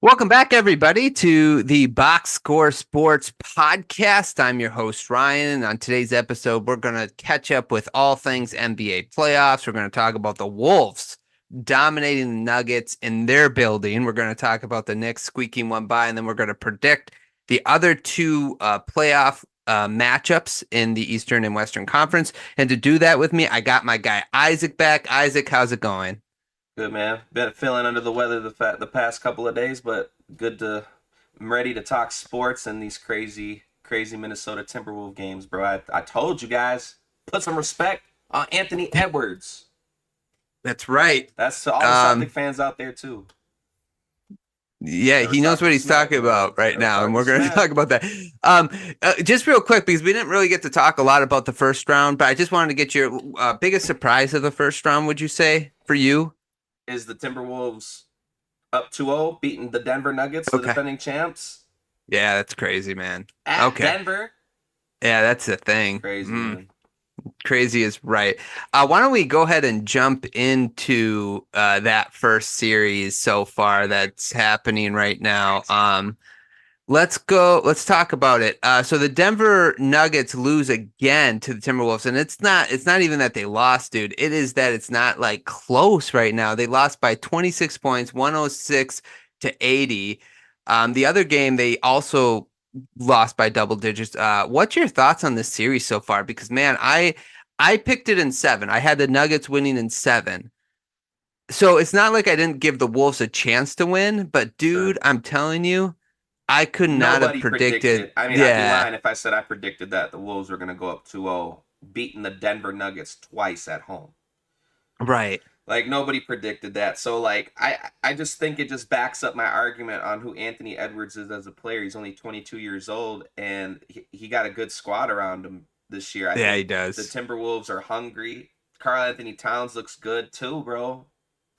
Welcome back, everybody, to the Box Score Sports Podcast. I'm your host, Ryan. On today's episode, we're going to catch up with all things NBA playoffs. We're going to talk about the Wolves dominating the Nuggets in their building. We're going to talk about the Knicks squeaking one by, and then we're going to predict the other two playoff matchups in the Eastern and Western Conference. And to do that with me, I got my guy Isaac back. Isaac, how's it going? Good, man. Been feeling under the weather the past couple of days, but I'm ready to talk sports and these crazy Minnesota Timberwolves games, bro. I told you guys, put some respect on Anthony Edwards. That's right. That's to all the Celtic fans out there too. Yeah, he knows what he's talking about right now, and we're going to talk about that. Just real quick, because we didn't really get to talk a lot about the first round, but I just wanted to get your biggest surprise of the first round, would you say, for you? Is the Timberwolves up 2-0, beating the Denver Nuggets, the defending champs? Yeah, that's crazy, man. At Denver? Yeah, that's the thing. Crazy, man. Crazy is right. Why don't we go ahead and jump into that first series so far that's happening right now? Let's talk about it. So the Denver Nuggets lose again to the Timberwolves, and it's not even that they lost, dude. It is that it's not like close right now. They lost by 26 points, 106-80. The other game they also lost by double digits. What's your thoughts on this series so far? Because man, I picked it in 7. I had the Nuggets winning in 7. So it's not like I didn't give the Wolves a chance to win, but dude, I'm telling you, I could not have predicted. I mean, I'd be lying if I said I predicted that the Wolves were going to go up 2-0, beating the Denver Nuggets twice at home. Right. Like, nobody predicted that. So, like, I just think it just backs up my argument on who Anthony Edwards is as a player. He's only 22 years old, and he got a good squad around him this year. I think he does. The Timberwolves are hungry. Karl Anthony Towns looks good, too, bro.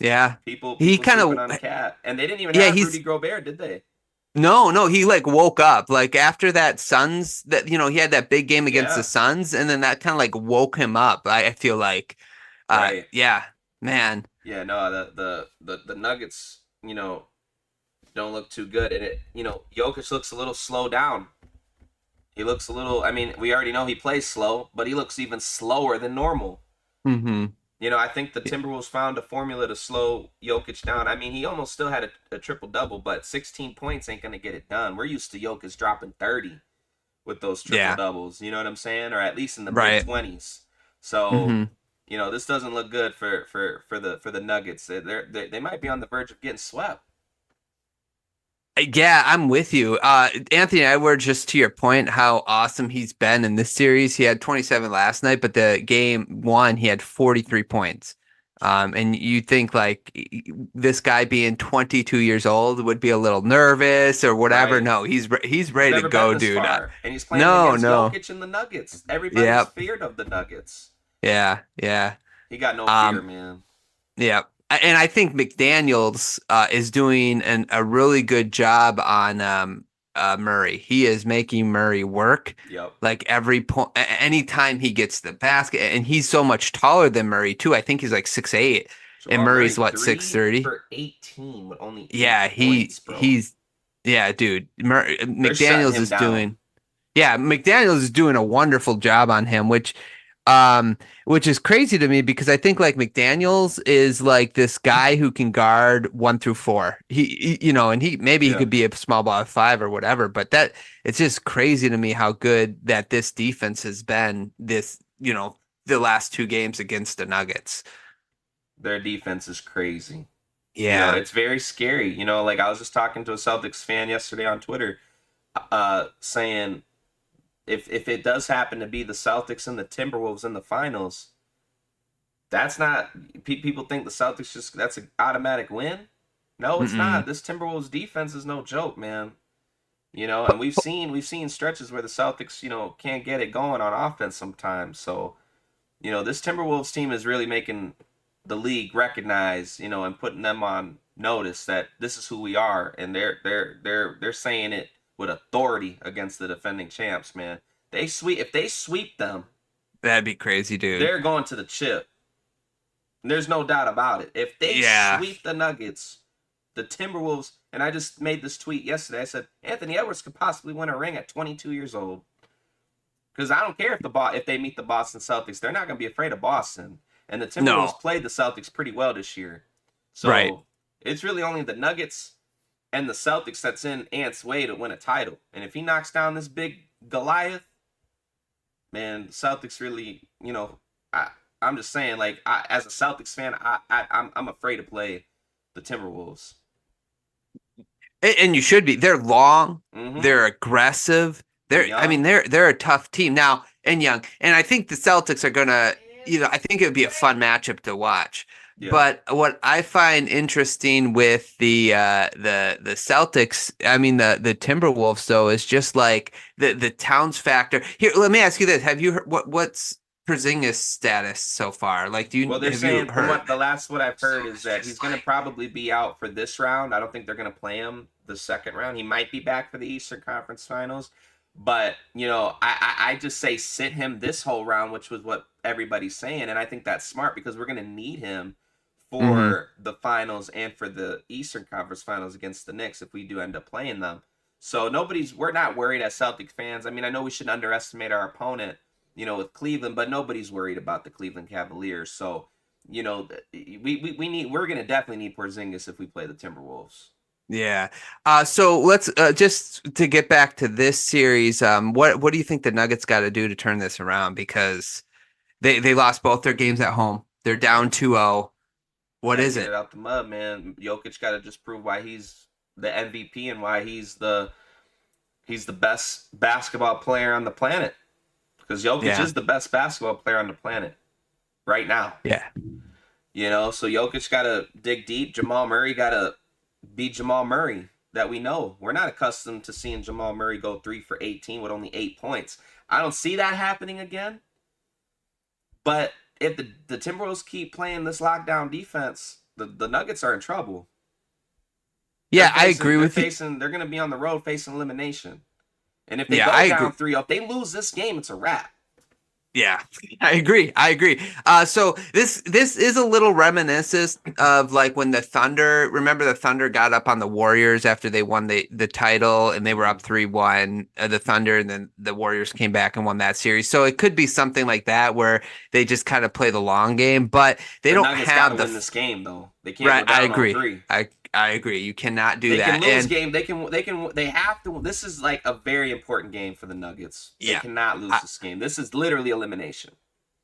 Yeah. People he kind of on Cat. And they didn't even have Rudy Gobert, did they? No, he like woke up like after that Suns that he had that big game against the Suns, and then that kind of like woke him up. I feel like, right. Yeah, man. Yeah, no, the Nuggets, don't look too good, and Jokic looks a little slow down. He looks a little. I mean, we already know he plays slow, but he looks even slower than normal. Mm-hmm. I think the Timberwolves found a formula to slow Jokic down. I mean, he almost still had a triple-double, but 16 points ain't going to get it done. We're used to Jokic dropping 30 with those triple-doubles, you know what I'm saying? Or at least in the mid-20s. So, this doesn't look good for the Nuggets. They might be on the verge of getting swept. Yeah, I'm with you. Anthony Edwards, just to your point, how awesome he's been in this series. He had 27 last night, but the game one, he had 43 points. And you think like this guy being 22 years old would be a little nervous or whatever. Right. No, he's ready to go, dude. And he's playing against Jokic and the Nuggets. Everybody's feared of the Nuggets. Yeah. He got no fear, man. Yeah. And I think McDaniels is doing a really good job on Murray. He is making Murray work. Yep. Like every point, anytime he gets the basket, and he's so much taller than Murray too. I think he's like 6'8", and Murray's what 6'30". For 18, but only 8 points, bro. Dude. McDaniels is doing. Yeah, McDaniels is doing a wonderful job on him, which is crazy to me because I think like McDaniels is like this guy who can guard 1 through 4. He he could be a small ball 5 or whatever, but that it's just crazy to me how good that this defense has been the last 2 games against the Nuggets. Their defense is crazy. Yeah. It's very scary. Like I was just talking to a Celtics fan yesterday on Twitter, saying if it does happen to be the Celtics and the Timberwolves in the finals, that's not people think the Celtics that's an automatic win. No, it's not. This Timberwolves defense is no joke, man. And we've seen stretches where the Celtics, can't get it going on offense sometimes. So, this Timberwolves team is really making the league recognize, and putting them on notice that this is who we are, and they're saying it with authority against the defending champs, man. If they sweep them, that'd be crazy, dude. They're going to the chip. There's no doubt about it. If they sweep the Nuggets, the Timberwolves, And I just made this tweet yesterday. I said Anthony Edwards could possibly win a ring at 22 years old. Because I don't care if they meet the Boston Celtics, they're not going to be afraid of Boston. And the Timberwolves No. played the Celtics pretty well this year. Right. So it's really only the Nuggets and the Celtics that's in Ant's way to win a title. And if he knocks down this big Goliath, man, the Celtics really, I'm just saying, like, as a Celtics fan, I'm afraid to play the Timberwolves. And you should be. They're long. Mm-hmm. They're aggressive. They're a tough team now and young. And I think the Celtics are gonna, I think it would be a fun matchup to watch. Yeah. But what I find interesting with the Celtics, the Timberwolves though, is just like the Towns factor. Here, let me ask you this: have you heard what's Porzingis' status so far? Like, Well, they're saying you heard? what I've heard is that he's going to probably be out for this round. I don't think they're going to play him the second round. He might be back for the Eastern Conference Finals, but I just say sit him this whole round, which was what everybody's saying, and I think that's smart because we're going to need him for the finals and for the Eastern Conference Finals against the Knicks if we do end up playing them. So we're not worried as Celtic fans. I mean, I know we shouldn't underestimate our opponent, with Cleveland, but nobody's worried about the Cleveland Cavaliers. So, we're gonna definitely need Porzingis if we play the Timberwolves. Yeah. So let's just to get back to this series. What do you think the Nuggets got to do to turn this around? Because they lost both their games at home. They're down 2-0. What is Get it? it out the mud, man. Jokic got to just prove why he's the MVP and why he's the best basketball player on the planet. Because Jokic is the best basketball player on the planet right now. Yeah. So Jokic got to dig deep. Jamal Murray got to be Jamal Murray that we know. We're not accustomed to seeing Jamal Murray go 3 for 18 with only 8 points. I don't see that happening again. But if the Timberwolves keep playing this lockdown defense, the Nuggets are in trouble. Yeah, I agree with you. They're going to be on the road facing elimination. And if they go down 3-0, if they lose this game, it's a wrap. Yeah, I agree. So this is a little reminiscent of like when the Thunder got up on the Warriors after they won the title and they were up 3-1, the Thunder, and then the Warriors came back and won that series. So it could be something like that where they just kind of play the long game, but they don't Nuggets have win this game though. They can't go down I agree. on 3. I agree. You cannot do They that. can lose game. They have to. This is like a very important game for the Nuggets. They cannot lose this game. This is literally elimination.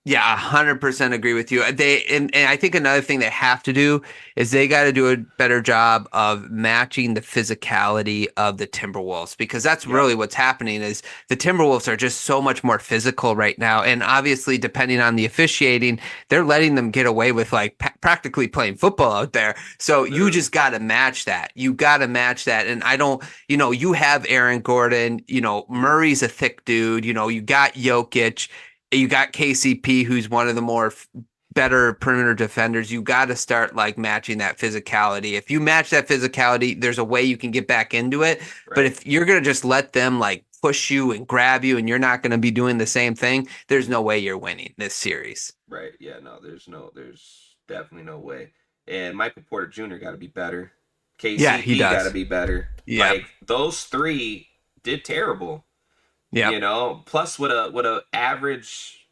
Yeah, 100% agree with you. And I think another thing they have to do is they got to do a better job of matching the physicality of the Timberwolves, because that's really what's happening is the Timberwolves are just so much more physical right now. And obviously, depending on the officiating, they're letting them get away with like practically playing football out there. So you just got to match that. You got to match that. And I don't, you have Aaron Gordon, Murray's a thick dude, you got Jokic. You got KCP, who's one of the better perimeter defenders. You got to start like matching that physicality. If you match that physicality, there's a way you can get back into it. Right. But if you're going to just let them like push you and grab you and you're not going to be doing the same thing, there's no way you're winning this series. Right. Yeah, no, there's definitely no way. And Michael Porter Jr. got to be better. KCP got to be better. Yeah. Like those three did terrible. Yeah. Plus with a average,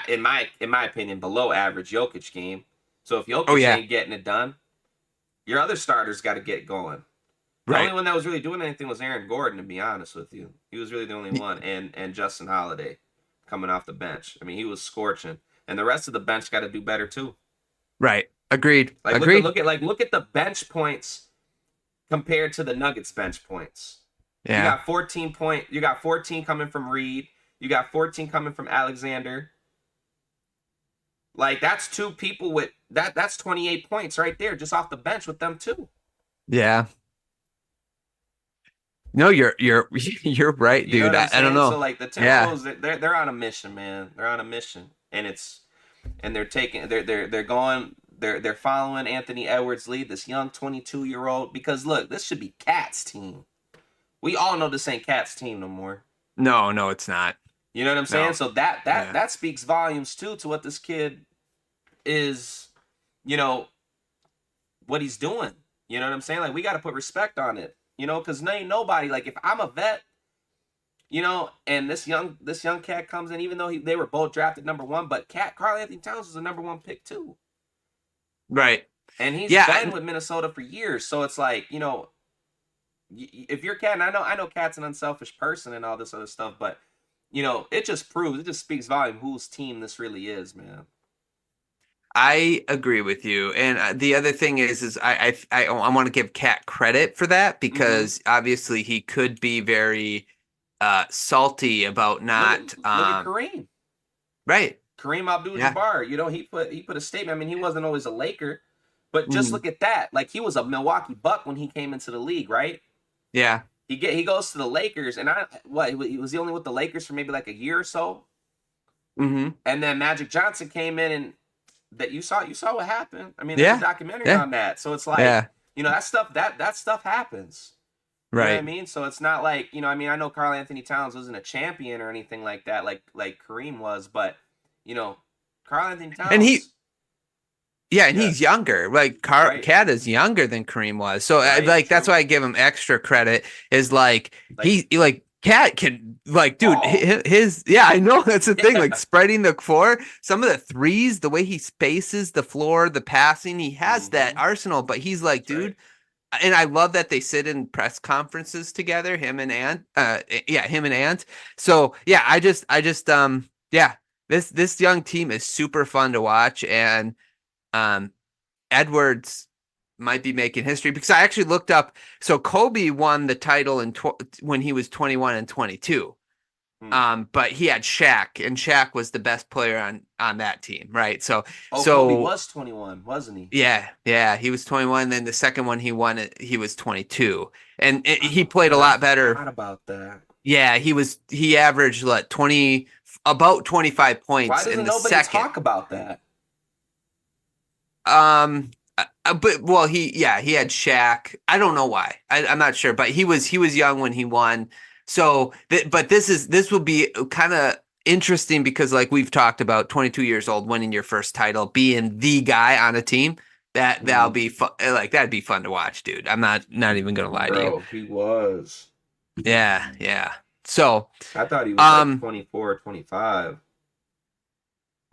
in my opinion, below average Jokic game. So if Jokic ain't getting it done, your other starters got to get going. The only one that was really doing anything was Aaron Gordon, to be honest with you. He was really the only one, and Justin Holiday coming off the bench. I mean, he was scorching, and the rest of the bench got to do better too. Right. Agreed. Like Agreed. Look at the bench points compared to the Nuggets bench points. Yeah. You got 14 You got 14 coming from Reed. You got 14 coming from Alexander. Like that's two people with that's 28 points right there just off the bench with them too. Yeah. No, you're right, dude. I don't know. So like the Timberwolves, they're on a mission, man. They're on a mission, and they're following Anthony Edwards' lead, this young 22-year-old. Because look, this should be Cat's team. We all know this ain't Cat's team no more. No, it's not. You know what I'm saying? So that speaks volumes too to what this kid is, what he's doing. You know what I'm saying? Like we got to put respect on it. You know, because ain't nobody like if I'm a vet, you know, and this young cat comes in, even though they were both drafted number one, but Karl Anthony Towns was a number one pick too, Right. and he's Yeah. been with Minnesota for years. So it's like, you know, if you're Cat, and I know Cat's an unselfish person and all this other stuff, but you know, it just speaks volume whose team this really is, man. I agree with you. And the other thing is I want to give Cat credit for that Mm-hmm. because obviously he could be very salty about Look at not look at Kareem. right. Kareem Yeah. Abdul-Jabbar. You know, he put a statement. I mean, he wasn't always a Laker, but just Mhm. look at that. Like he was a Milwaukee Buck when he came into the league, right? Yeah. He goes to the Lakers, and he was only with the Lakers for maybe like a year or so, Hmm. and then Magic Johnson came in, and that you saw what happened. I mean, there's a Yeah. documentary Yeah. on that, so it's like, Yeah. you know, that stuff happens. You know what I Right. mean? So it's not like, you know, I mean, I know Karl Anthony Towns wasn't a champion or anything like that, like Kareem was, but you know, Karl Anthony And he Towns, Yeah, and yeah, he's younger. Like right, Cat is younger than Kareem was. So right, like that's true, why I give him extra credit is like like like Cat can like dude ball, his yeah, I know that's the thing like yeah, spreading the floor, some of the threes, the way he spaces the floor, the passing, he has that mm-hmm, arsenal, but he's like that's right. dude, and I love that they sit in press conferences together, him and Ant. So, yeah, yeah, this young team is super fun to watch and um Edwards might be making history because I actually looked up. So Kobe won the title when he was 21 and 22. Hmm. But he had Shaq, and Shaq was the best player on that team, right? So Oh, Kobe so was 21, wasn't he? yeah, he was 21. Then the second one he won it, he was 22, and he Oh played a man, I lot better. forgot about that. Yeah, he averaged like 20 about 25 Why points in doesn't the nobody second. talk about that? But well, he had Shaq. I don't know why. I'm not sure, but he was young when he won. So, but this will be kind of interesting because like we've talked about, 22 years old winning your first title, being the guy on a team. That'll Hmm. be fun. Like that'd be fun to watch, dude. I'm not even gonna lie to you. Bro, he was. Yeah, yeah. So, I thought he was like um, 24, 25.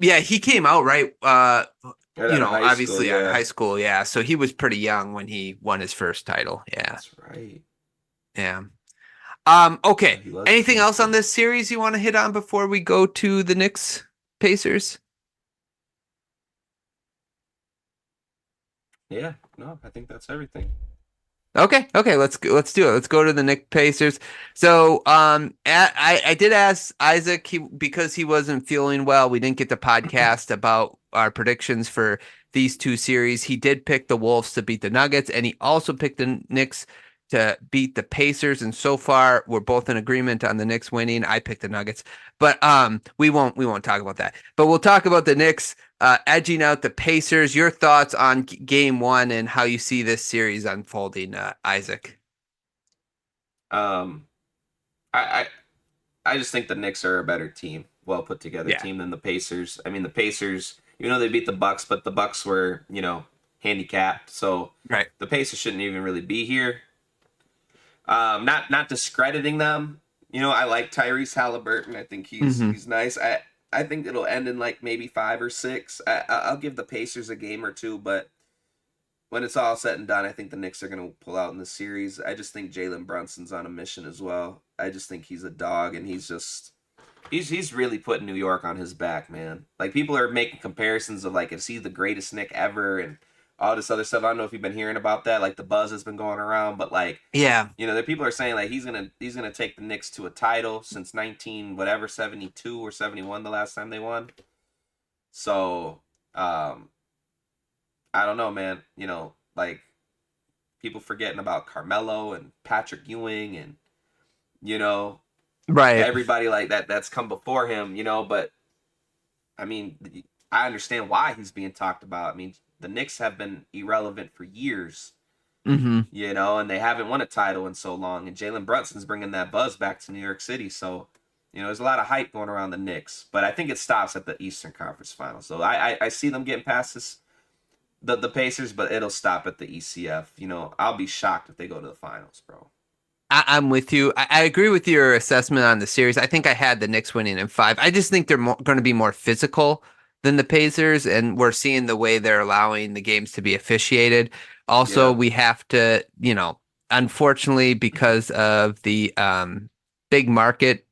yeah, he came out right. Right out of high school, Obviously out of yeah. high school. Yeah, so he was pretty young when he won his first title. Yeah, That's right. yeah. Yeah, Okay. he was Anything else on 24. this series you want to hit on before we go to the Knicks Pacers? Yeah, no, I think that's everything. Okay, let's do it. Let's go to the Knicks Pacers. So, I did ask Isaac because he wasn't feeling well. We didn't get the podcast about our predictions for these two series. He did pick the Wolves to beat the Nuggets, and he also picked the Knicks to beat the Pacers. And so far, we're both in agreement on the Knicks winning. I picked the Nuggets, but we won't talk about that. But we'll talk about the Knicks edging out the Pacers. Your thoughts on game one and how you see this series unfolding, Isaac? Um, I, I just think the Knicks are a better team, well put together Yeah, team than the Pacers. I mean, the Pacers, they beat the Bucks, but the Bucks were, handicapped, so right. the Pacers shouldn't even really be here. Not discrediting them. I like Tyrese Halliburton. I think he's Hmm. he's nice. I think it'll end in like maybe 5 or 6. I'll give the Pacers a game or two, but when it's all said and done, I think the Knicks are going to pull out in the series. I just think Jalen Brunson's on a mission as well. I just think he's a dog, and he's really putting New York on his back, man. Like people are making comparisons of like, is he the greatest Knick ever and all this other stuff. I don't know if you've been hearing about that. Like the buzz has been going around, but like, Yeah, the people are saying like he's gonna take the Knicks to a title since 19 whatever 72 or 71 the last time they won. So I don't know, man. Like people forgetting about Carmelo and Patrick Ewing and you know right. everybody like that's come before him. But I mean, I understand why he's being talked about. I mean, the Knicks have been irrelevant for years, Hmm. and they haven't won a title in so long. And Jalen Brunson's bringing that buzz back to New York City. So, there's a lot of hype going around the Knicks. But I think it stops at the Eastern Conference Finals. So I see them getting past the Pacers, but it'll stop at the ECF. I'll be shocked if they go to the finals, bro. I'm with you. I agree with your assessment on the series. I think I had the Knicks winning in five. I just think they're going to be more physical than the Pacers, and we're seeing the way they're allowing the games to be officiated. Also, Yeah, we have to, unfortunately, because of the big market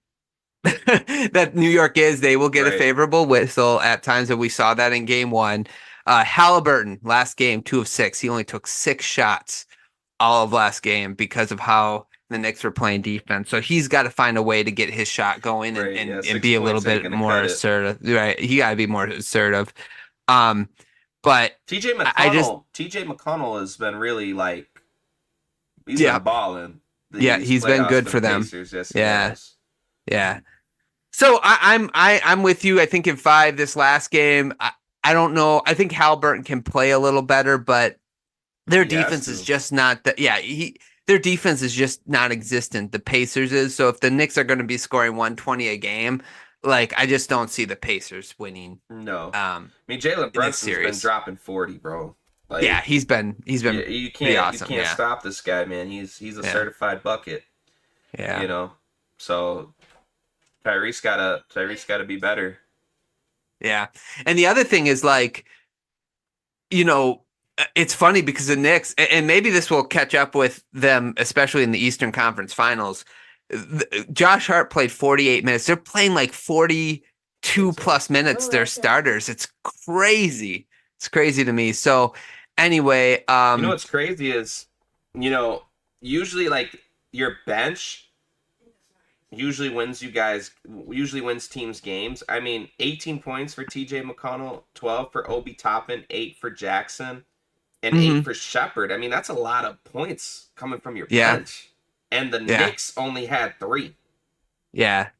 that New York is, they will get a right. favorable whistle at times, and we saw that in game one. Halliburton, last game, 2 of 6. He only took 6 shots all of last game because of how the Knicks were playing defense. So he's got to find a way to get his shot going and, Right, yeah, and, and six be a little points ain't bit gonna more cut it. assertive. Right. He got to be more assertive. Um, but TJ I just, McConnell, TJ McConnell has been really like he's yeah, been balling yeah, these he's been playoffs good for for the them. Pacers. Yes, he Yeah. has. Yeah. So I'm with you. I think in five, this last game, I don't know. I think Halliburton can play a little better, but their He has defense is to. just not that. Yeah, their defense is just not existent. The Pacers is. So if the Knicks are going to be scoring 120 a game, like I just don't see the Pacers winning No, um I mean Jalen this Brunson's been series. dropping 40, bro. Yeah, Like he's been you pretty can't awesome. Yeah. stop this guy, man. He's a Yeah. certified bucket. Yeah. You know, so Tyrese gotta be better. Yeah. And the other thing is like, you know, it's funny because the Knicks, and maybe this will catch up with them, especially in the Eastern Conference Finals. Josh Hart played 48 minutes. They're playing like 42 plus minutes, their starters. It's crazy. It's crazy to me. So, anyway, You know what's crazy is, you know, usually like your bench usually wins teams games. I mean, 18 points for TJ McConnell, 12 for Obi Toppin, 8 for Jackson, and 8 mhm, for Shepard. I mean, that's a lot of points coming from your yeah, bench. And the yeah, Knicks only had 3. yeah.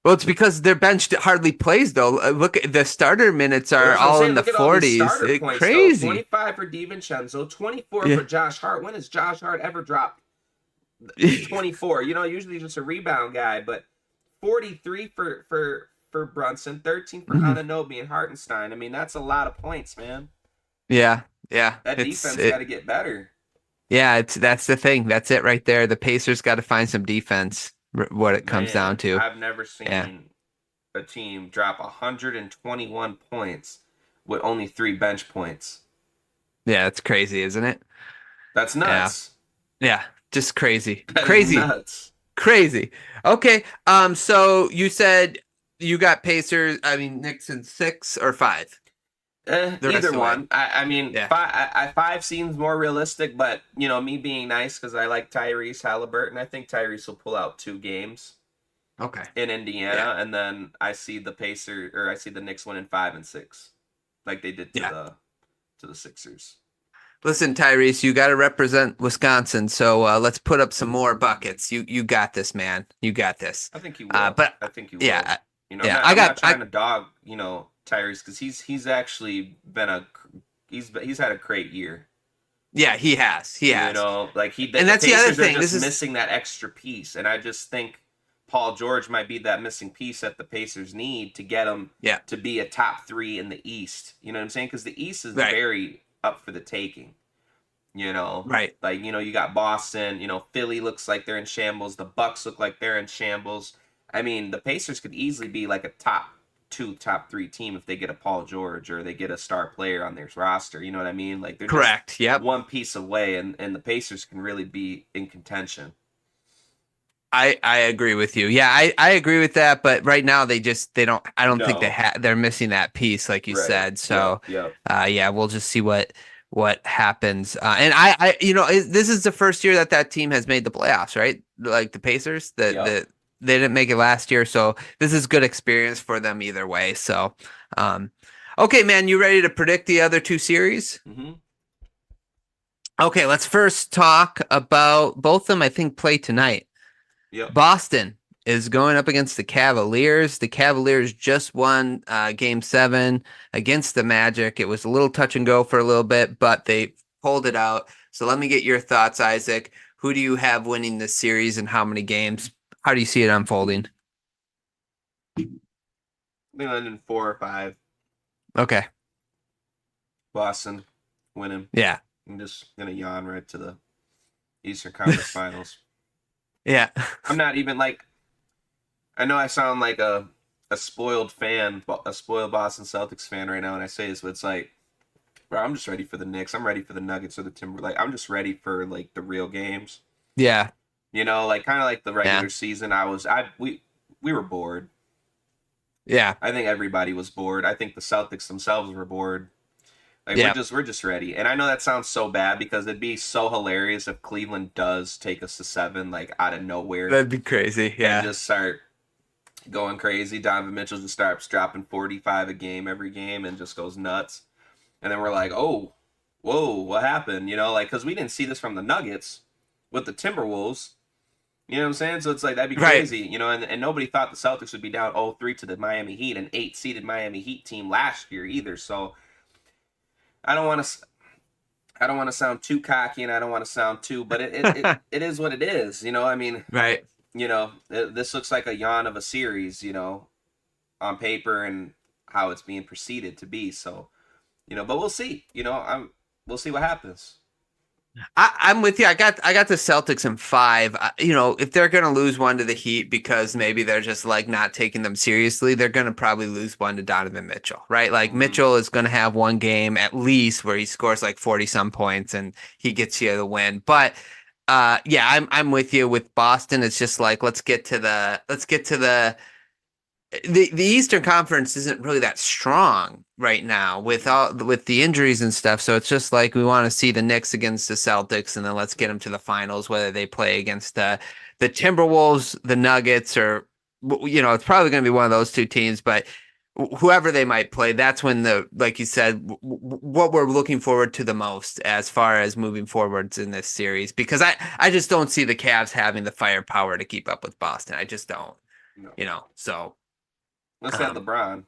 Well, it's because their bench hardly plays though. Look, the starter minutes Well, are that's what I'm all in saying. the Look at all these 40s. starter points, though. Crazy. 25 for DiVincenzo, 24 Yeah. for Josh Hart. When has Josh Hart ever dropped 24? Usually just a rebound guy, but 43 for Brunson, 13 for Mhm. Anunoby and Hartenstein. I mean, that's a lot of points, man. Yeah, yeah. That It's defense got it. to get better. Yeah, that's the thing. That's it right there. The Pacers got to find some defense. What it comes down Man, to. I've never Yeah, seen a team drop 121 points with only 3 bench points. yeah. It's crazy, isn't it? That's Yeah, nuts. yeah. Just crazy, That is crazy, nuts. crazy. Okay. So you said you got Pacers. I mean, Knicks in 6 or 5. The rest Either of the way. one. I mean, Yeah. five seems more realistic, but me being nice because I like Tyrese Halliburton. I think Tyrese will pull out 2 games Okay. in Yeah. Indiana, and then I see the Knicks winning 5-6, like they did to Yeah. the Sixers. Listen, Tyrese, you got to represent Wisconsin, so let's put up some more buckets. You got this, man. You got this. I think he will. But I think he will. yeah, I'm yeah. not. I'm not trying to dog Tyrese because he's actually been he's had a great year. Yeah, he has. He has. Like And the that's the other Pacers are thing. This just is missing that extra piece, and I just think Paul George might be that missing piece that the Pacers need to get them yeah, to be a top 3 in the East. You know what I'm saying? Because the East is right, very up for the taking. right. Like you got Boston. Philly looks like they're in shambles. The Bucks look like they're in shambles. I mean, the Pacers could easily be like a top 2, top 3 team if they get a Paul George or they get a star player on their roster. You know what I mean? Like they're just Correct. Yep. one piece away, and the Pacers can really be in contention. I agree with you. Yeah, I agree with that, but right now they don't I don't think No. they're missing that piece like you Right. said. Yep. So Yep. yeah, we'll just see what happens. And this is the first year that team has made the playoffs, right? Like the Pacers, Yep. they didn't make it last year, so this is good experience for them either way. So, okay, man, you ready to predict the other 2 series? Mm-hmm. Okay, let's first talk about both of them. I think play tonight. Yep. Boston is going up against the Cavaliers. The Cavaliers just won Game 7 against the Magic. It was a little touch and go for a little bit, but they pulled it out. So let me get your thoughts, Isaac. Who do you have winning this series and how many games? How do you see it unfolding? I think I'm in 4 or 5. Okay. Boston. winning. Yeah. I'm just gonna yawn right to the Eastern Conference Finals. Yeah. I'm not even like. I know I sound like a spoiled fan, a spoiled Boston Celtics fan right now when I say this, but it's like, bro, I'm just ready for the Knicks. I'm ready for the Nuggets or the Timber. Like, I'm just ready for like the real games. Yeah. You know, like kind of like the Yeah. regular season. We were bored. Yeah. I think everybody was bored. I think the Celtics themselves were bored. Like Yeah. we're just ready. And I know that sounds so bad because it'd be so hilarious if Cleveland does take us to 7, like out of nowhere, That'd be crazy. and Yeah. just start going crazy. Donovan Mitchell just starts dropping 45 a game every game and just goes nuts. And then we're like, oh, whoa, what happened? You know, like because we didn't see this from the Nuggets with the Timberwolves. You know what I'm saying? So it's like that'd be Right. crazy, you know, and nobody thought the Celtics would be down 0-3 to the Miami Heat, an 8-seeded Miami Heat team last year either. So I don't want to I don't want to sound too cocky and I don't want to sound too, but it is what it is, you know. I mean, Right. you know, this looks like a yawn of a series, you know, on paper and how it's being proceeded to be. So, you know, but we'll see. You know, we'll see what happens. I'm with you. I got the Celtics in 5. If they're gonna lose one to the Heat because maybe they're just like not taking them seriously, they're gonna probably lose one to Donovan Mitchell, right? Like Mm-hmm. Mitchell is gonna have one game at least where he scores like 40 some points and he gets you the win. But yeah, I'm with you with Boston. It's just like let's get to the Eastern Conference isn't really that strong right now with the injuries and stuff. So it's just like we want to see the Knicks against the Celtics, and then let's get them to the finals, whether they play against the Timberwolves, the Nuggets, or it's probably going to be one of those two teams. But whoever they might play, that's when like you said, what we're looking forward to the most as far as moving forwards in this series, because I just don't see the Cavs having the firepower to keep up with Boston. I just don't, No, so. let's add Um, LeBron.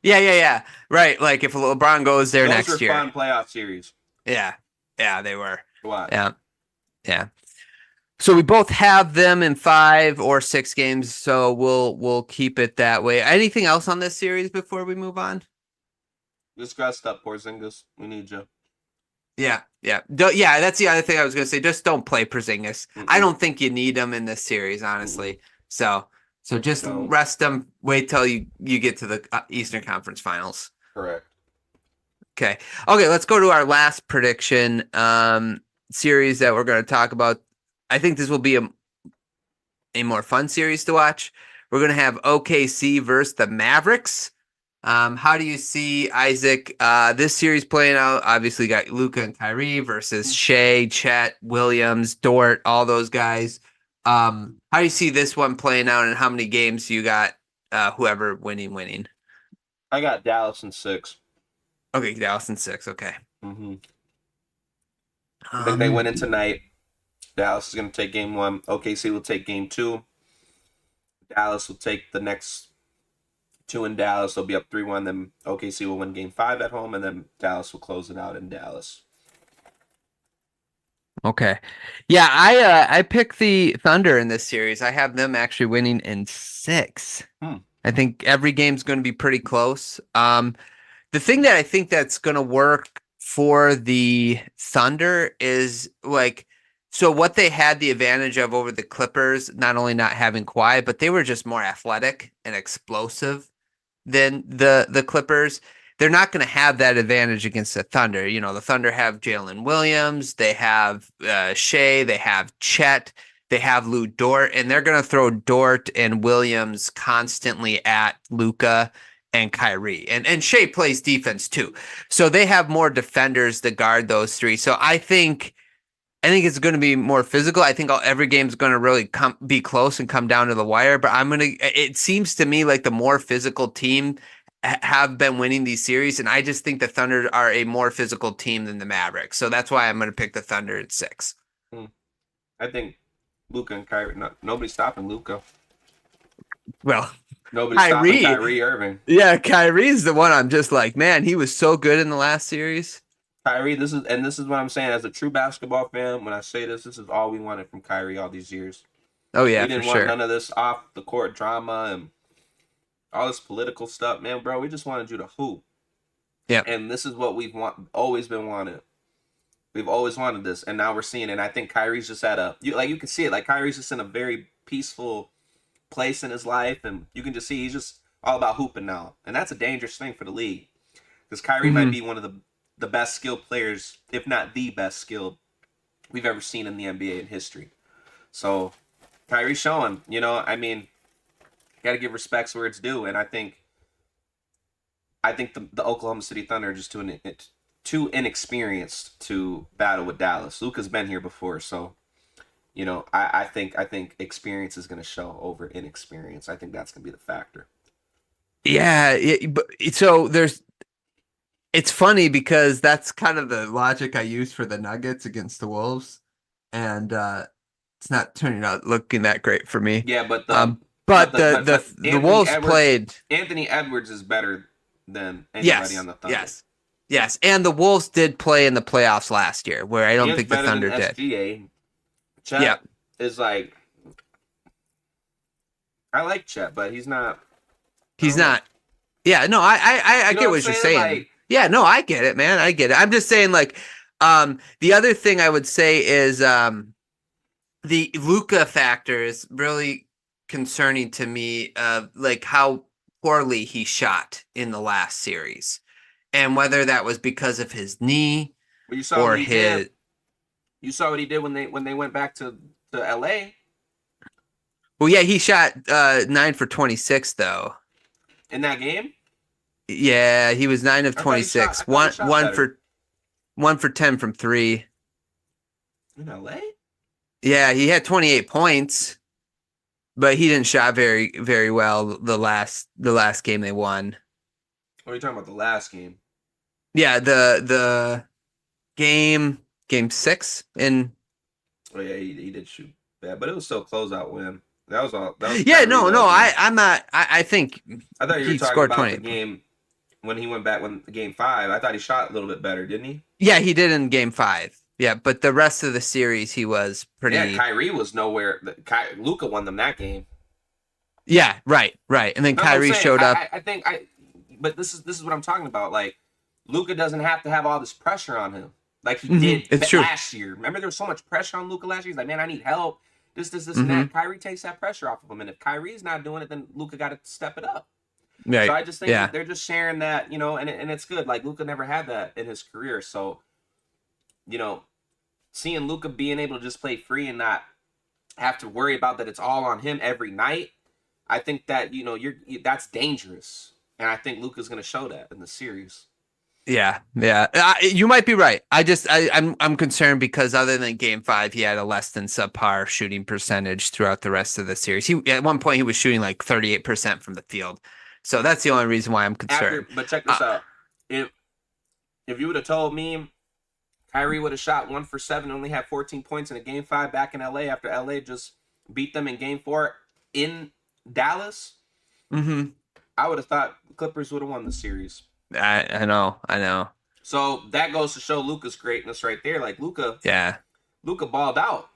yeah, yeah, yeah. Right. Like if LeBron goes there Those were next year. fun playoff series Yeah. Yeah, they were. to watch. Yeah. Yeah. So we both have them in 5 or 6 games, so we'll keep it that way. Anything else on this series before we move on? Just rest up, Porzingis. We need you. Yeah, yeah. Yeah, that's the other thing I was going to say. Just don't play Porzingis. I Mm-mm. don't think you need him in this series, Mm-mm. honestly. So just Don't. rest him. Wait till you get to the Eastern Conference Finals. Correct. Okay. Okay, let's go to our last prediction series that we're going to talk about. I think this will be a more fun series to watch. We're going to have OKC versus the Mavericks. How do you see, Isaac, this series playing out? Obviously, got Luka and Kyrie versus Shea, Chet, Williams, Dort, all those guys. How do you see this one playing out, and how many games you got whoever winning? I got Dallas in 6. Okay, Dallas in 6. Okay. Mm-hmm. I think they win Um, in tonight. Dallas is going to take game 1. OKC will take game 2. Dallas will take the next 2 in Dallas. They'll be up 3-1. Then OKC will win game 5 at home, and then Dallas will close it out in Dallas. Okay. Yeah, I picked the Thunder in this series. I have them actually winning in 6. Hmm. I think every game's going to be pretty close. The thing that I think that's going to work for the Thunder is like, so what they had the advantage of over the Clippers, not only not having Kawhi, but they were just more athletic and explosive than the Clippers. They're not going to have that advantage against the Thunder. The Thunder have Jalen Williams, they have Shea, they have Chet, they have Lou Dort, and they're going to throw Dort and Williams constantly at Luka and Kyrie. And Shea plays defense too. So they have more defenders to guard those three. So I think it's going to be more physical. I think every game is going to really be close and come down to the wire. But it seems to me like the more physical team have been winning these series, and I just think the Thunder are a more physical team than the Mavericks. So that's why I'm going to pick the Thunder at 6. Hmm. I think Luka and Kyrie. No, nobody's stopping Luka. Well, Nobody's stopping Kyrie, Kyrie Irving. yeah, Kyrie's the one. I'm just like, man, he was so good in the last series. Kyrie, this is what I'm saying as a true basketball fan. When I say this is all we wanted from Kyrie all these years. Oh yeah, We for didn't want sure. none of this off the court drama and all this political stuff, man, bro. We just wanted you to hoop. Yeah. And this is what always been wanted. We've always wanted this, and now we're seeing it. And I think Kyrie's just at you can see it. Like Kyrie's just in a very peaceful place in his life, and you can just see he's just all about hooping now, and that's a dangerous thing for the league because Kyrie might be one of the best skilled players, if not the best skilled we've ever seen in the NBA in history. So Kyrie's showing, I mean, got to give respects where it's due, and I think the Oklahoma City Thunder are just too inexperienced to battle with Dallas. Luka's been here before, so I think experience is going to show over inexperience. I think that's going to be the factor. Yeah, but so it's funny because that's kind of the logic I use for the Nuggets against the Wolves, and it's not turning out looking that great for me. Yeah, but the Wolves played. Anthony Edwards is better than anybody on the Thunder. Yes, and the Wolves did play in the playoffs last year, where I don't think the Thunder did. SGA. Chet is like, I like Chet, but he's not. He's not. Yeah, no, I get what you're saying. Like, yeah, no, I get it, man. I get it. I'm just saying, like, the other thing I would say is the Luka factor is really concerning to me. Like how poorly he shot in the last series, and whether that was because of his knee or his. You saw what he did when they went back to LA. Well, yeah, he shot 9 for 26 though. In that game? Yeah, he was 9 of 26. One for 10 from 3. In LA? Yeah, he had 28 points, but he didn't shot very, very well the last game they won. What are you talking about? The last game? Yeah, the game 6 in. Oh yeah, he did shoot bad, but it was still a closeout win. That was all. I'm not. I think I thought you were he talking scored about 20 the game when he went back game 5. I thought he shot a little bit better, didn't he? Yeah, he did in game 5. Yeah, but the rest of the series he was pretty. Yeah, Kyrie was nowhere. Luka won them that game. Yeah, right, and then Kyrie showed up. But this is what I'm talking about. Like, Luka doesn't have to have all this pressure on him like he did last year. Remember, there was so much pressure on Luka last year. He's like, man, I need help. This, and that. Kyrie takes that pressure off of him, and if Kyrie's not doing it, then Luka got to step it up. Right. So I just think that they're just sharing that, and it's good. Like Luka never had that in his career, so seeing Luka being able to just play free and not have to worry about that it's all on him every night, I think that that's dangerous, and I think Luka's going to show that in the series. Yeah. You might be right. I'm concerned because other than game 5, he had a less than subpar shooting percentage throughout the rest of the series. At one point he was shooting like 38% from the field. So that's the only reason why I'm concerned. But check this out. If you would have told me Kyrie would have shot 1 for 7 and only had 14 points in a game 5 back in LA after LA just beat them in game 4 in Dallas, I would have thought the Clippers would have won the series. I know. So that goes to show Luka's greatness right there. Like Luka balled out.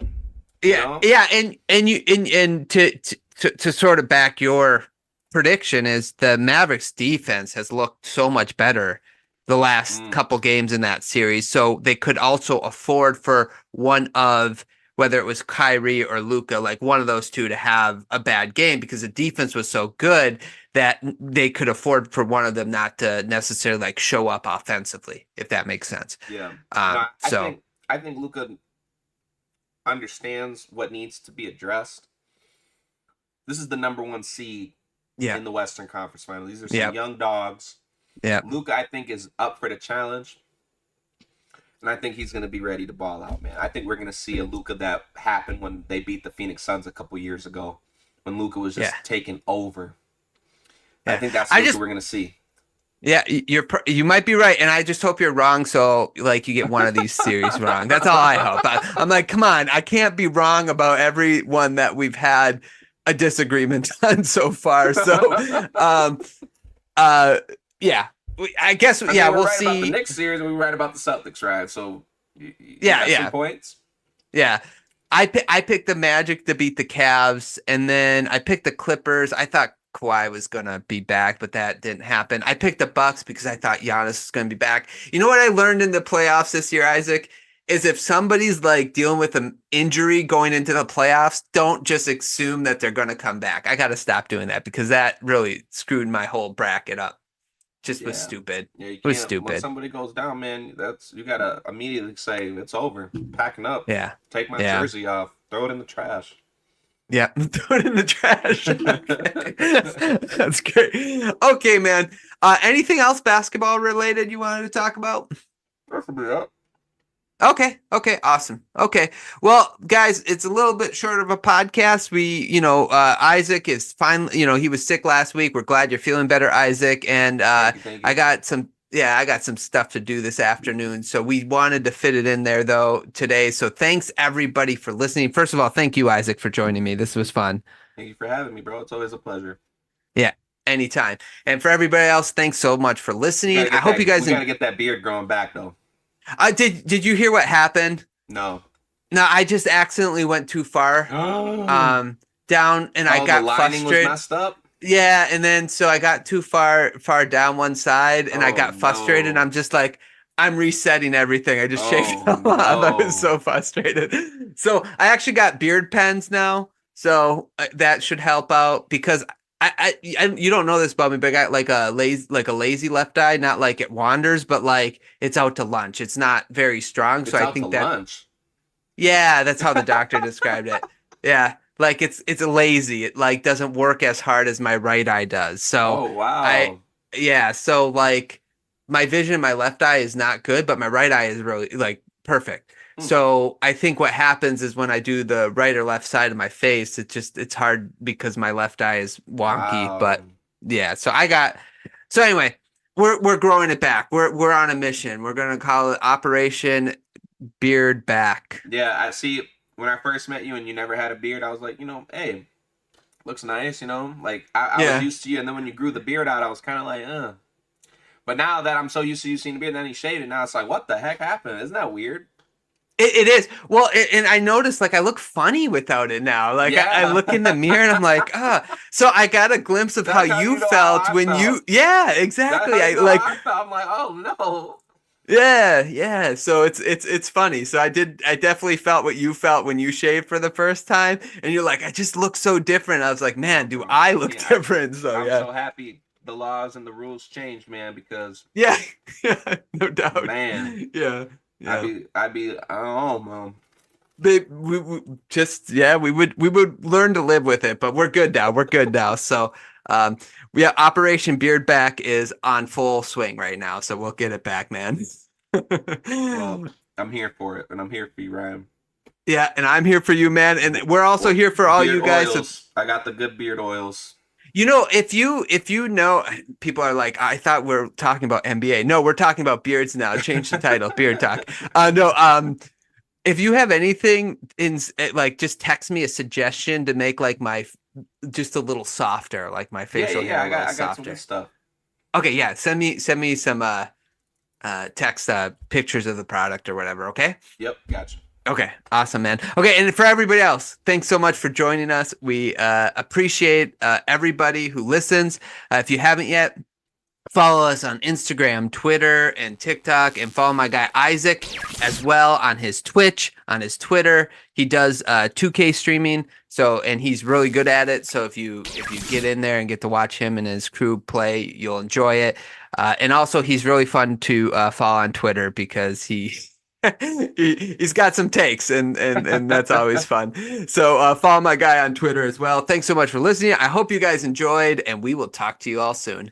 Yeah, and to sort of back your prediction is the Mavericks defense has looked so much better the last couple games in that series. So they could also afford for one of, whether it was Kyrie or Luka, like one of those two to have a bad game because the defense was so good that they could afford for one of them not to necessarily like show up offensively, if that makes sense. Yeah. I think Luka understands what needs to be addressed. This is the number 1 seed in the Western Conference Final. These are some young dogs. Yeah. Luka, I think, is up for the challenge. And I think he's going to be ready to ball out, man. I think we're going to see a Luka that happened when they beat the Phoenix Suns a couple years ago, when Luka was just taking over. Yeah. I think that's what we're going to see. Yeah, you might be right, and I just hope you're wrong. So, like, you get one of these series wrong. That's all I hope. I'm like, come on, I can't be wrong about every one that we've had a disagreement on so far. So, yeah. I guess we'll right see. About the Knicks series, and we were right about the Celtics, right? So, some points. Yeah, I picked the Magic to beat the Cavs, and then I picked the Clippers. I thought Kawhi was gonna be back, but that didn't happen. I picked the Bucks because I thought Giannis was gonna be back. You know what I learned in the playoffs this year, Isaac? Is if somebody's like dealing with an injury going into the playoffs, don't just assume that they're gonna come back. I gotta stop doing that because that really screwed my whole bracket up. Just was Yeah. stupid. Yeah, you It was can't. When stupid. somebody goes down, man, that's you gotta immediately say it's over. Packing up. Yeah. Take my Yeah. jersey off. Throw it in the trash. Yeah, throw it in the trash. Okay. That's great. Okay, man. Anything else basketball related you wanted to talk about? Preferably up. Okay, awesome. Okay, well, guys, it's a little bit short of a podcast. Isaac is fine. He was sick last week. We're glad you're feeling better, Isaac. And Thank I you. got some stuff to do this afternoon. So we wanted to fit it in there though today. So thanks everybody for listening. First of all, thank you, Isaac, for joining me. This was fun. Thank you for having me, bro. It's always a pleasure. Yeah, anytime. And for everybody else, thanks so much for listening. I hope you guys. We gotta get that beard growing back, though. Did you hear what happened? No. No, I just accidentally went too far. Down, and I got the lining frustrated. was messed up. Yeah, and then so I got too far down one side, and I got frustrated. No. And I'm just like, I'm resetting everything. I just shaked it off. No. I was so frustrated. So I actually got beard pens now, so that should help out because I you don't know this about me, but I got like a lazy left eye, not like it wanders, but like it's out to lunch. It's not very strong, It's so I out think to that lunch. yeah, that's how the doctor described it. Yeah, like it's lazy. It like doesn't work as hard as my right eye does. So Oh wow. so like my vision in my left eye is not good, but my right eye is really like perfect. So I think what happens is when I do the right or left side of my face, it's hard because my left eye is wonky. Wow. But yeah, so anyway, we're growing it back. We're on a mission. We're gonna call it Operation Beard Back. Yeah, I see. When I first met you and you never had a beard, I was like, hey, looks nice, Like I was used to you, and then when you grew the beard out, I was kind of like, But now that I'm so used to you seeing the beard, and then he shaved it, now it's like, what the heck happened? Isn't that weird? It is. Well, and I noticed like I look funny without it now. Like Yeah. I look in the mirror and I'm like, So I got a glimpse of how you felt when you. Yeah, exactly. I felt. I'm like, oh no. Yeah. So it's funny. So I definitely felt what you felt when you shaved for the first time, and you're like, I just look so different. I was like, man, do I look different? So I'm yeah. so happy the laws and the rules changed, man, because Yeah, no doubt. Man. Yeah. I'd be oh man. We would learn to live with it, but we're good now. So Operation Beard Back is on full swing right now, so we'll get it back, man. Well, I'm here for it, and I'm here for you, Ryan. Yeah, and I'm here for you, man, and we're also here for all you guys. Oils. I got the good beard oils. If you know, people are like, I thought we're talking about NBA. No, we're talking about beards now. Change the title, Beard Talk. If you have anything like, just text me a suggestion to make like my just a little softer, like my facial hair a little softer. I got some good stuff. Okay, yeah, send me some text pictures of the product or whatever. Okay. Yep, gotcha. Okay, awesome, man. Okay, and for everybody else, thanks so much for joining us. We appreciate everybody who listens. If you haven't yet, follow us on Instagram, Twitter, and TikTok, and follow my guy Isaac as well on his Twitch, on his Twitter. He does 2K streaming, and he's really good at it. So if you get in there and get to watch him and his crew play, you'll enjoy it. And also, he's really fun to follow on Twitter because he's got some takes, and that's always fun. So follow my guy on Twitter as well. Thanks so much for listening. I hope you guys enjoyed, and we will talk to you all soon.